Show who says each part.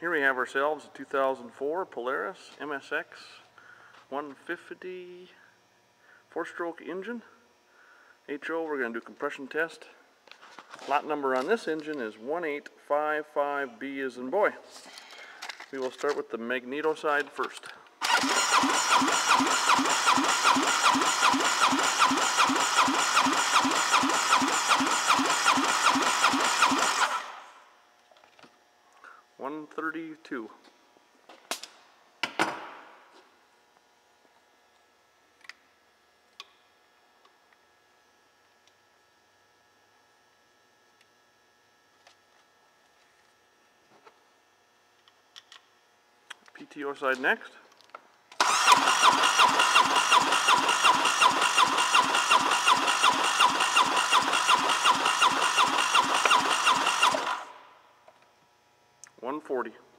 Speaker 1: Here we have ourselves a 2004 Polaris MSX 150 4-stroke engine. HO, we're going to do compression test. Lot number on this engine is 1855B as in boy. We will start with the magneto side first. $132. PTO side next. $140.